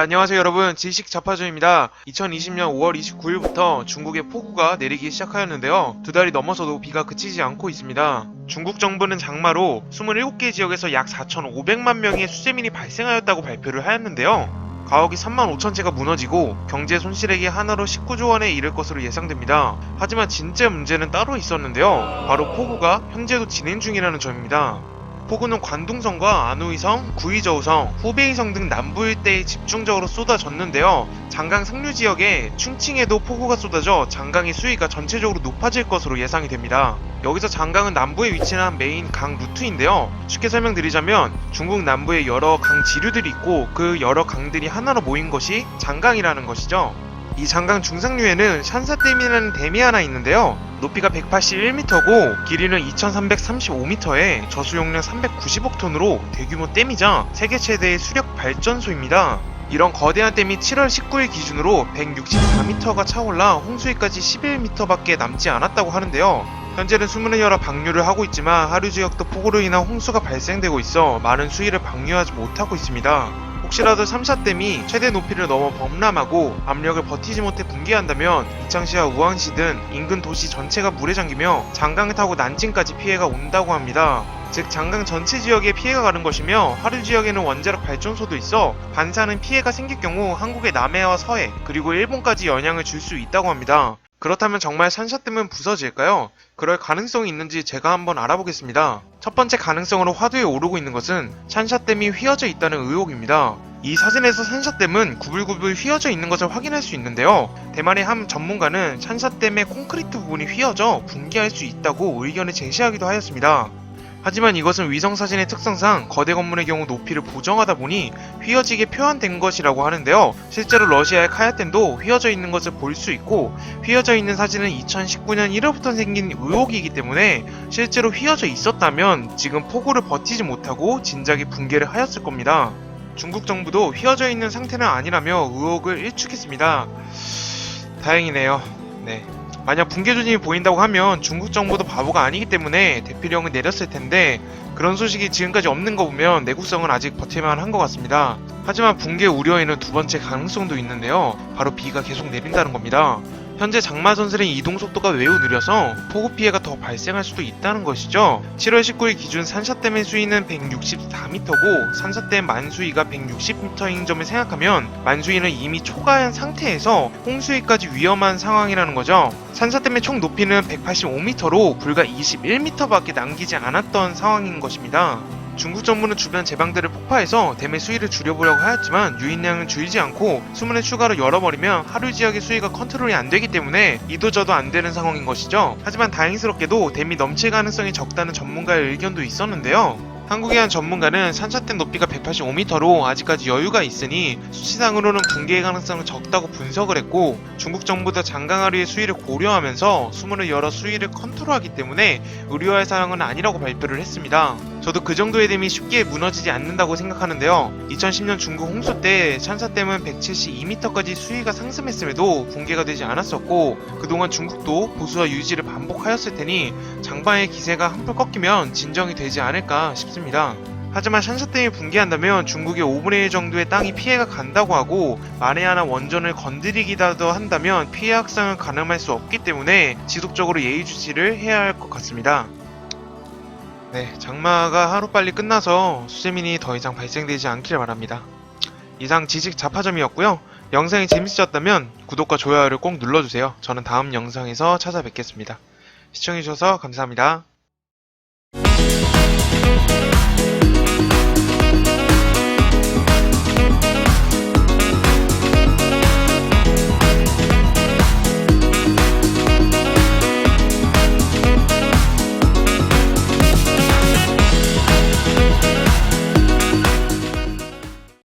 네, 안녕하세요 여러분. 지식자파조입니다. 2020년 5월 29일부터 중국에 폭우가 내리기 시작하였는데요. 두 달이 넘어서도 비가 그치지 않고 있습니다. 중국 정부는 장마로 27개 지역에서 약 4,500만 명의 수재민이 발생하였다고 발표를 하였는데요. 가옥이 3만 5천 채가 무너지고 경제 손실액이 하나로 19조 원에 이를 것으로 예상됩니다. 하지만 진짜 문제는 따로 있었는데요. 바로 폭우가 현재도 진행 중이라는 점입니다. 폭우는 관둥성과 안우이성, 구이저우성, 후베이성 등 남부 일대에 집중적으로 쏟아졌는데요. 장강 상류 지역에 충칭에도 폭우가 쏟아져 장강의 수위가 전체적으로 높아질 것으로 예상이 됩니다. 여기서 장강은 남부에 위치한 메인 강 루트인데요. 쉽게 설명드리자면 중국 남부에 여러 강 지류들이 있고 그 여러 강들이 하나로 모인 것이 장강이라는 것이죠. 이 장강 중상류에는 샨사댐이라는 댐이 하나 있는데요. 높이가 181m고 길이는 2335m에 저수용량 390억 톤으로 대규모 댐이자 세계 최대의 수력 발전소입니다. 이런 거대한 댐이 7월 19일 기준으로 164m가 차올라 홍수위까지 11m밖에 남지 않았다고 하는데요. 현재는 수문을 열어 방류를 하고 있지만 하류 지역도 폭우로 인한 홍수가 발생되고 있어 많은 수위를 방류하지 못하고 있습니다. 혹시라도 3샤댐이 최대 높이를 넘어 범람하고 압력을 버티지 못해 붕괴한다면 이창시와 우왕시 등 인근 도시 전체가 물에 잠기며 장강을 타고 난징까지 피해가 온다고 합니다. 즉 장강 전체 지역에 피해가 가는 것이며 하류 지역에는 원자력 발전소도 있어 반사하는 피해가 생길 경우 한국의 남해와 서해 그리고 일본까지 영향을 줄 수 있다고 합니다. 그렇다면 정말 샨샤댐은 부서질까요? 그럴 가능성이 있는지 제가 한번 알아보겠습니다. 첫 번째 가능성으로 화두에 오르고 있는 것은 샨샤댐이 휘어져 있다는 의혹입니다. 이 사진에서 샨샤댐은 구불구불 휘어져 있는 것을 확인할 수 있는데요. 대만의 한 전문가는 샨샤댐의 콘크리트 부분이 휘어져 붕괴할 수 있다고 의견을 제시하기도 하였습니다. 하지만 이것은 위성사진의 특성상 거대 건물의 경우 높이를 보정하다 보니 휘어지게 표현된 것이라고 하는데요. 실제로 러시아의 카야댐도 휘어져 있는 것을 볼 수 있고 휘어져 있는 사진은 2019년 1월부터 생긴 의혹이기 때문에 실제로 휘어져 있었다면 지금 폭우를 버티지 못하고 진작에 붕괴를 하였을 겁니다. 중국 정부도 휘어져 있는 상태는 아니라며 의혹을 일축했습니다. 다행이네요. 네. 만약 붕괴 조짐이 보인다고 하면 중국 정부도 바보가 아니기 때문에 대피령을 내렸을 텐데 그런 소식이 지금까지 없는 거 보면 내국성은 아직 버틸만 한 것 같습니다. 하지만 붕괴 우려에는 두 번째 가능성도 있는데요. 바로 비가 계속 내린다는 겁니다. 현재 장마선슬의 이동 속도가 매우 느려서 폭우 피해가 더 발생할 수도 있다는 것이죠. 7월 19일 기준 산샤댐의 수위는 164m고 산샤댐 만수위가 160m인 점을 생각하면 만수위는 이미 초과한 상태에서 홍수위까지 위험한 상황이라는 거죠. 산샤댐의 총 높이는 185m로 불과 21m밖에 남기지 않았던 상황인 것입니다. 중국 정부는 주변 제방들을 폭파해서 댐의 수위를 줄여보려고 하였지만 유인량은 줄이지 않고 수문을 추가로 열어버리면 하류 지역의 수위가 컨트롤이 안되기 때문에 이도저도 안되는 상황인 것이죠. 하지만 다행스럽게도 댐이 넘칠 가능성이 적다는 전문가의 의견도 있었는데요. 한국의 한 전문가는 산샤댐 높이가 185m로 아직까지 여유가 있으니 수치상으로는 붕괴의 가능성은 적다고 분석을 했고 중국 정부도 장강하류의 수위를 고려하면서 수문을 열어 수위를 컨트롤하기 때문에 우려할 사항은 아니라고 발표를 했습니다. 저도 그 정도의 댐이 쉽게 무너지지 않는다고 생각하는데요. 2010년 중국 홍수 때 샨샤댐은 172m까지 수위가 상승했음에도 붕괴가 되지 않았었고 그동안 중국도 보수와 유지를 반복하였을 테니 장방의 기세가 한풀 꺾이면 진정이 되지 않을까 싶습니다. 하지만 샨샤댐이 붕괴한다면 중국의 5분의 1 정도의 땅이 피해가 간다고 하고 만에 하나 원전을 건드리기라도 한다면 피해 확산은 가능할 수 없기 때문에 지속적으로 예의주시를 해야 할 것 같습니다. 네, 장마가 하루빨리 끝나서 수재민이 더 이상 발생되지 않기를 바랍니다. 이상 지식자파점이었고요. 영상이 재밌으셨다면 구독과 좋아요를 꼭 눌러주세요. 저는 다음 영상에서 찾아뵙겠습니다. 시청해주셔서 감사합니다.